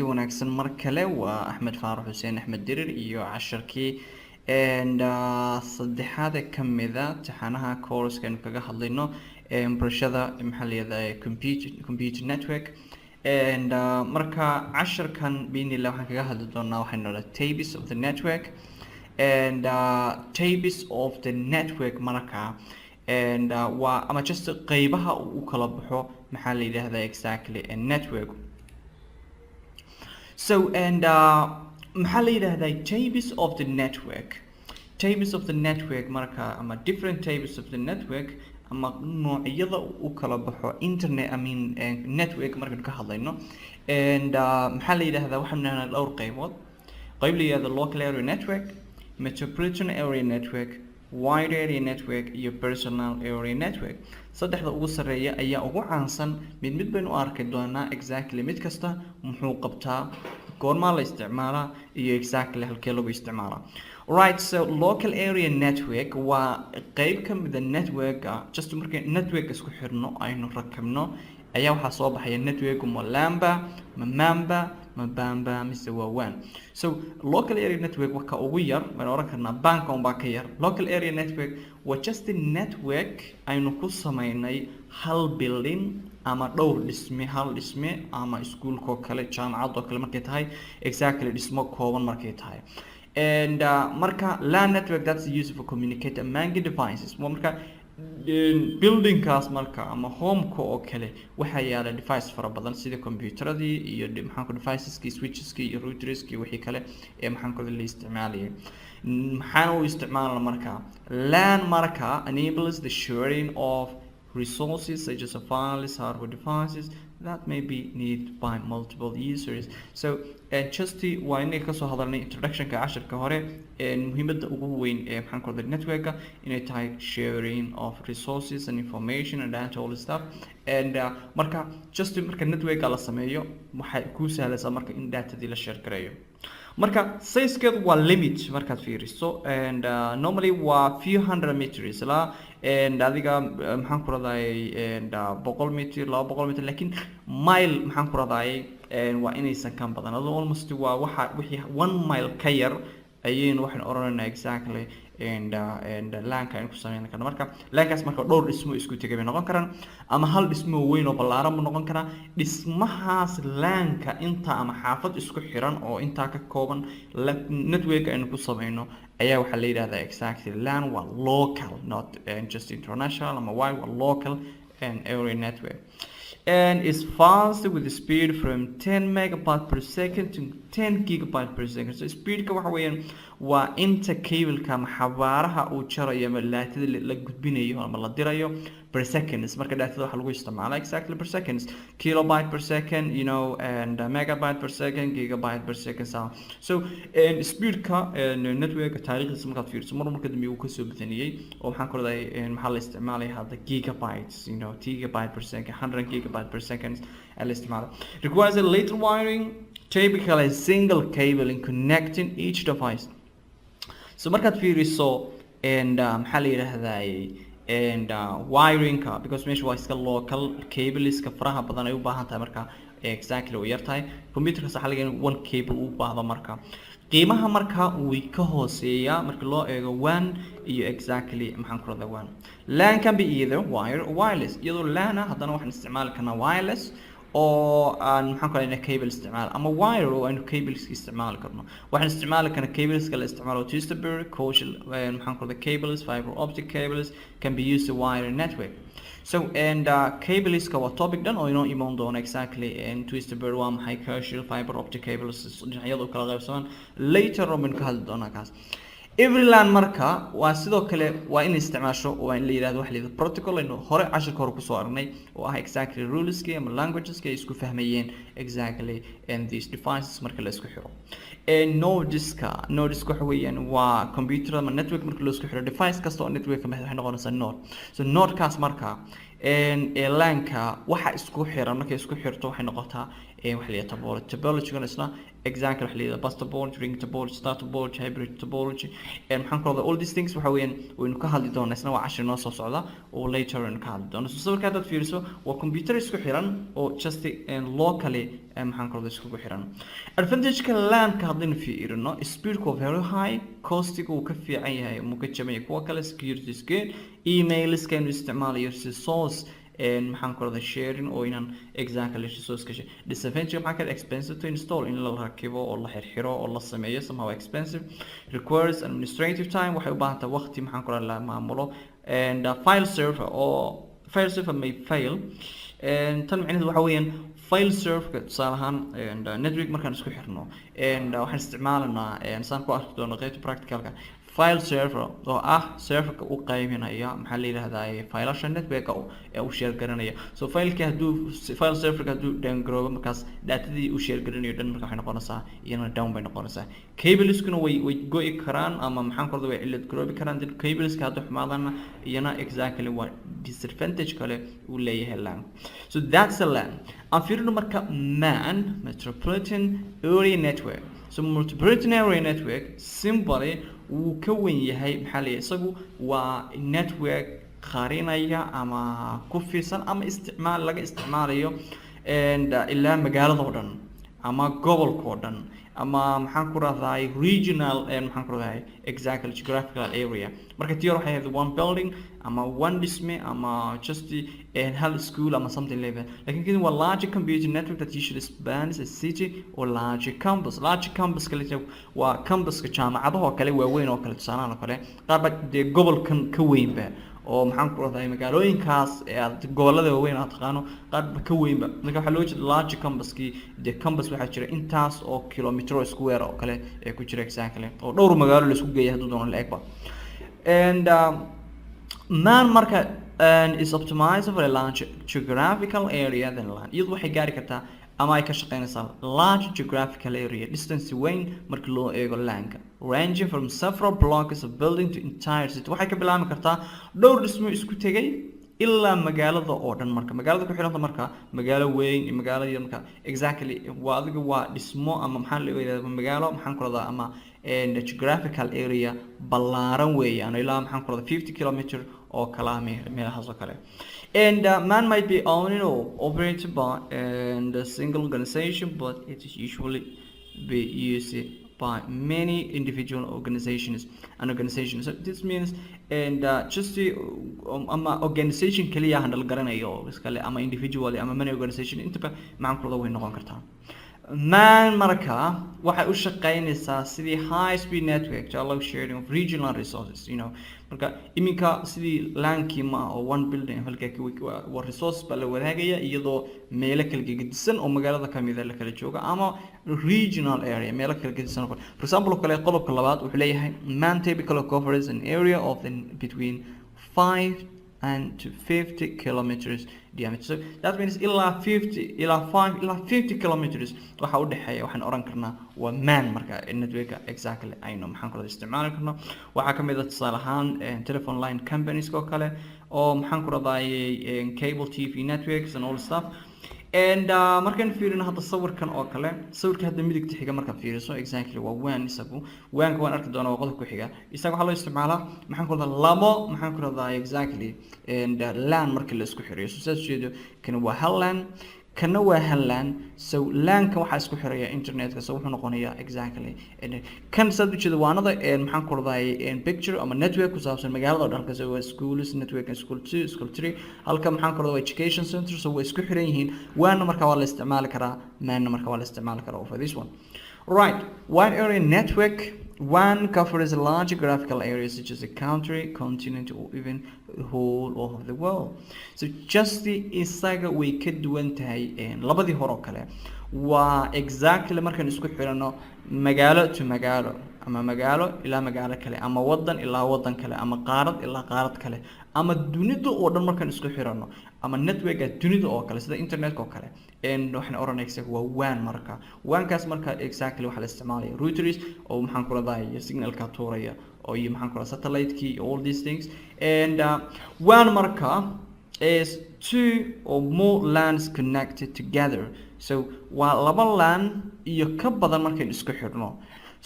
kulanti wanaagsan mar kale waa Axmed Faarax Xuseen Axmed Dirir iyo casharkii saddexaad ee kamida taxanaha course-kan kaga hadlayno barashada maxaliyada computer network marka casharkan biinila waxaan kaga hadli doonaa waxaan nodhaa tables of the network and tables of the network marka waa ama just qeybaha uu kala baxo maxaa la yiraahdaa exactly a network. So maxaa la yiraahdaa tables of the network. Tables of the network marka ama different tables of the network ama noocyada uu kala baxo internet network markaan ka hadlayno maxaa la yiraahdaa waxaan nahay dhowr qaybood. qayb la yiraahdo local area network, metropolitan area network, wide area network iyo personal area network. saddexda ugu sareeya ayaa ugu caansan mid baynu arki doonaa exactly mid kasta muxuu qabtaa goorma la isticmaalaa iyo exactly halkee lagu isticmaalaa. Right, so local area network waa qayb ka mid ah network just markay network isku xirno aynu rakibno ayaa waxaa soo baxaya network lamba mamba mabamba mise wacan. So local area network waa ka ugu yar waan oran karnaa bank on baa ka yar. Local area network waa just the network aynu ku sameynay hal building ama dhowr dhisme hal dhisme ama iskuulka kale jaamacad oo kale markay tahay exactly dhismo kooban markay tahay. And marka LAN network that's used for communicate among devices. Marka building kaas marka ama home ko oo kale waxa yaala device fara badan sida computeradii iyo maxaan ku deviceski switcheski iyo routerski wixii kale ee maxaan ku la isticmaalay maxaan u isticmaalna marka LAN marka enables the sharing of resources such as files, hardware devices that may be needed by multiple users. So just waa inay ka soo hadalnay introduction-ka casharka hore muhiimadda ugu weyn ee maxaan ku network-ka inay tahay sharing of resources and information and that all stuff and marka just marka network la sameeyo waxay ku sahlaysaa marka in data-dii la share gareeyo. marka size-keedu waa limit markaad fiiriso and normally waa few hundred meters la and adiga maxaan ku raday and 100 meter 200 meter laakiin mile maxaan ku raday waa inaysan ka badan almost waa waxa wixii 1 mile ka yar ayaynu waxaan oranaynaa exactly and LAN-ka aynu ku sameyn karno. marka LAN-kaas marka dhowr dhismo isku tegay bay noqon karaan ama hal dhismo weyn oo ballaaran ma noqon karaa. dhismahaas LAN-ka inta ama xaafad isku xiran oo inta ka kooban network aynu ku sameyno ayaa waxa la yiraahdaa exactly LAN waa local not just international ama wide waa local and area network and is fast with the speed from 10 megabytes per second to 10 gigabytes per second. So speed ka waxa weeyaan waa inta cable-ka ama xawaaraha uu jarayo ama daatada la gudbinayo ama la dirayo per seconds. marka daatada waxa lagu isticmaalaa exactly per seconds, kilobyte per second, you know, and megabyte per second, gigabyte per second. So speed ka network taariikhdiisa markaad fiiriso marka dambe uu ka soo badaniyay oo waxaan ku leeyahay maxaa la isticmaalay hadda gigabytes, you know, gigabyte per second, 100 gigabyte per second la isticmaalo. Requires a little wiring, typically a single cable in connecting each device. So markaad fiiriso and maxaa la yiraahdaa and wiring-ka because meesha waa iska local cable-iska faraha badan ay u baahan tahay marka exactly way yartahay. computer-ka sax laga one cable u baahdo marka qiimaha marka way ka hooseeyaa marka loo eego WAN iyo exactly maxaan ku radaa WAN. LAN can be either wire or wireless. iyadoo LAN haddana waxaan isticmaali karnaa wireless oo aan maxaan ku radaa cable isticmaal ama wire oo aynu cables isticmaali karno. waxaan isticmaali karnaa cables kala isticmaalo twisted coaxial maxaan ku radaa cables, fiber optic cables can be used to wire network. So and cables ka waa topic dhan oo inoo imaan doona exactly and twisted waa maxay coaxial fiber optic cables dhinacyada kala qaybsamaan later on ka hadli doonaa kaas. every LAN marka waa sidoo kale waa in isticmaasho oo in la yiraahdo wax leeyahay protocol aynu hore casharka hore ku soo aragnay oo ah exactly ruleski ama languageska ay isku fahmayeen exactly and these devices marka la isku xiro. nodeska waxa weeyaan waa computer ama network marka la isku xiro device kasta oo network ka mid ah noqonaysa node. So nodekaas marka LAN-ka waxa isku xiran markay isku xirto waxay noqotaa waxa la yidhahdaa topology. Topology-gana isna exactly waxa la yidhahdaa bus topology, ring topology, star topology, hybrid topology, maxaan ku rahdaa all these things waxa weeyaan waynu ka hadli doonaa, isna waa cashir noo soo socda oo later aynu ka hadli doono. So sawirka haddaad fiiriso waa computer isku xiran oo just locally maxaan ku rahdaa iskugu xiran. Advantage-ka LAN-ka haddaynu fiirino, speed-ku waa very high, cost-igu wuu ka fiican yahay, muu ka jaban yahay kuwa kale, security is good, email-iska inuu isticmaalayo resource maxaan ku rahdaa sharing oo inaan exactly resource ka disadvantage maxaa ka expensive to install, in la rakibo oo la xirxiro oo la sameeyo somehow expensive, requires administrative time, waxay u baahan tahay waqti maxaan ku rahdaa la maamulo, and file server oo file server may fail, tan macnaheedu waxa weeyaan file server tusaale ahaan network markaan isku xirno waxaan isticmaalanaa saan ku arki doono qaybta practicalka file server oo ah serverka u qaybinaya maxaa la yiraahdaa failasha network-ka ee uu share garanaya. So file-ka file server-ka haduu down garoobo markaas datadii uu share garanayo dhan markaa waxay noqonaysaa iyana down bay noqonaysaa. Cables-kuna way go'i karaan ama maxaan ku rahdaa way cilad garoobi karaan, dad cables-ka haduu xumaadana iyana exactly waa disadvantage kale uu leeyahay LAN. So that's a LAN. aan fiirino marka MAN, Metropolitan Area Network. So Metropolitan Area Network simply wuu ka weyn yahay maxaa la isagu waa network qarinaya ama ku fiirsan ama isticmaal laga isticmaalayo ilaa magaalada oo dhan ama gobolka oo dhan ama maxaan ku rahdaa regional maxaan ku rahdaa exactly geographical area. Marka tiyo waxay ahayd one building ama one dhisme ama just hal school ama something like that. Laakiin kani waa large computer network that usually spans a city or large campus. Large campus kale waa campuska jaamacadaha oo kale waaweyn oo kale tusaalahan oo kale qaar ba dee gobolkan ka weynba oo maxaan ku rahdaa magaalooyinkaas gobolada waaweyn aad taqaano qaar ba ka weynba. Marka waxaa loo jeedaa large campuskii dee campus waxaa jira intaas oo kilometer square oo kale ee ku jira exactly oo dhowr magaalo la isku geeyay hadduu doono la egba. And MAN marka is optimized for a large geographical area than LAN. Iyadu waxay gaari kartaa ama ay ka shaqeynaysaa large geographical area distance weyn marka loo eego LAN-ka, ranging from several blocks of building to entire city. Waxay ka bilaabi kartaa dhowr dhismo isku tegay ilaa magaalada oo dhan. Marka magaalada ku xiranta marka magaalo weyn iyo magaalo yar marka exactly waa adiga waa dhismo ama maxaa la yiraahdaa magaalo maxaan ku rahdaa ama geographical area ballaaran weeyaan ilaa maxaan ku rahdaa 50 kilometer oo kala meelahaas oo kale. And MAN might be owned or operated by a single organization, but it is usually be used by many individual organizations and organizations. So this means just ama organization kaliya handle garanayo iskale ama individually ama many organization intaba maxaan ku rahdaa way noqon kartaa. MAN marka waxay u shaqeynaysaa sidii high speed network to allow sharing of regional resources, you know. Marka iminka sidii LAN-kii ma oo one building halka waa resource baa la wadaagaya iyadoo meelo kala gedisan oo magaalada kamid ah la kala jooga ama regional area meelo kala gedisan. For example kale qodobka labaad wuxuu leeyahay MAN typically covers an area of between 5 and to 50 kilometers diameter. So that means ilaa 50 kilometers waxa u dhaxeeya waxaan oran karnaa waa MAN marka network exactly aynu maxaan ku isticmaali karno. Waxa kamid ah tusaale ahaan telephone line companies oo kale oo maxaan ku radaa cable TV networks and all stuff. And markaan fiirino hadda sawirkan oo kale sawirka hadda midigta xiga marka fiiriso exactly waa WAN isagu WAN-ka waan arki doonaa qodobka ku xiga isaga waxa loo isticmaalaa maxaan ku radaa labo maxaan ku radaa exactly and LAN marka la isku xiriyo. So saas jeedo kan waa hal LAN kana waa hal LAN. So LAN-ka waxa isku xiraya internet-ka so wuxuu noqonayaa exactly kan saad u jeedo waanada maxaan ku radaa picture ama network ku saabsan magaalada dhalka so waa schools network and school 2 school 3 halka maxaan ku radaa education center so way isku xiran yihiin. WAN marka waa la isticmaali karaa MAN marka waa la isticmaali karaa for this one. Right, wide area network WAN covers large geographical areas such as a country, continent, or even the whole of the world. So just the isaga way ka duwan tahay labadii hore oo kale waa exactly markaan isku xirano magaalo to magaalo ama magaalo ilaa magaalo kale ama wadan ilaa wadan kale ama qaarad ilaa qaarad kale ama dunida oo dhan markaan isku xirano ama network dunida oo kale sida internet oo kale waxaan oranaysaa waa WAN marka WAN-kaas marka exactly waxa la isticmaalaya routers oo maxaan ku radaa signalka tuuraya oo iyo maxaan ku radaa satellite-kii all these things. And WAN marka is two or more LANs connected together so waa laba LAN iyo ka badan markaynu isku xidhno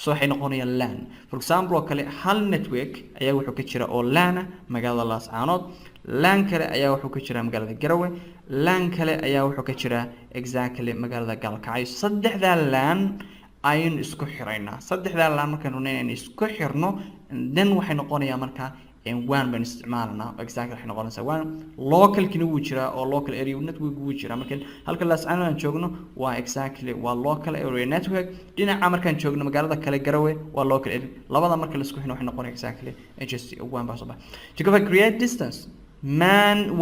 so waxay noqonayaan LAN for example oo kale hal network ayaa wuxuu ka jira oo LAN ah magaalada Laascaanood LAN kale ayaa wuxuu ka jira magaalada Garowe LAN kale ayaa wuxuu ka jira exactly magaalada Gaalkacyo saddexda LAN aynu isku xiraynaa saddexda LAN markaynu inaan isku xirno then waxay noqonayaan marka WAN baan isticmaalnaa exactly waxay noqonaysaa WAN local kina wuu jiraa oo local area network wuu jiraa marka halka Laascaanood aan joogno waa exactly waa local area network dhinaca markaan joogno magaalada kale Garowe waa local area labada marka la isku xiro waxay noqonaysaa exactly just WAN baa soo baxay to cover create distance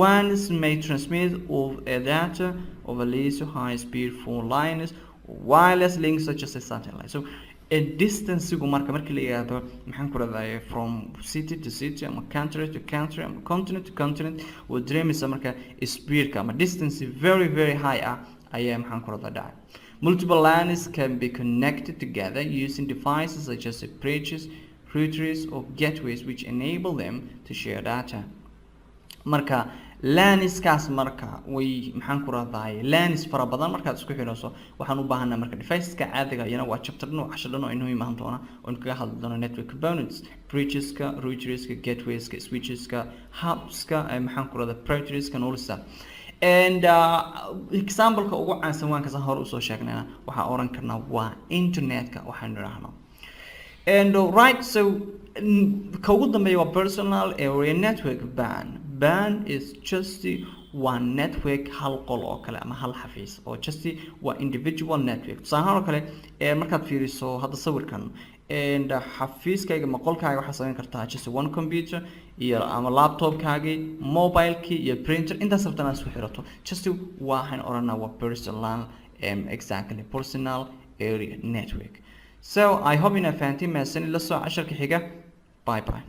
WANs may transmit of a data over least high speed phone lines wireless links such as a satellite so a distance marka markii la yiraahdo maxaan ku raadayay from city to city ama country to country ama continent to continent oo dareemaysa marka speedka ama distance very very high ah ayaa maxaan ku raadayay multiple LANs can be connected together using devices such as bridges routers or gateways which enable them to share data marka LANiskaas marka way maxaan ku raadayay LANs fara badan markaad isku xidhayso waxaan u baahanaa marka deviceska caadiga iyana waa chapter nooc cashadano inuu imaan doona oo kaga hadli doona network components bridgeska routerska gatewayska switcheska hubska maxaan ku raadayay protocols all this stuff and example-ka ugu caansan waan ka hor u soo sheegnayna waxa oran karnaa waa internetka waxaan raahno and right so ka ugu dambeeya waa personal area network ban is just one network hal qol oo kale ama hal xafiis oo just waa individual network sahan oo kale markaad fiiriso hadda sawirkan and xafiiskayga ma qolkaaga waxa sameyn kartaa just one computer iyo ama laptopkaaga mobilekii iyo printer intaas rabtana isku xirato just waxaan oranaa waa personal exactly personal area network so I hope in a fantastic message la soo casharka xiga bye bye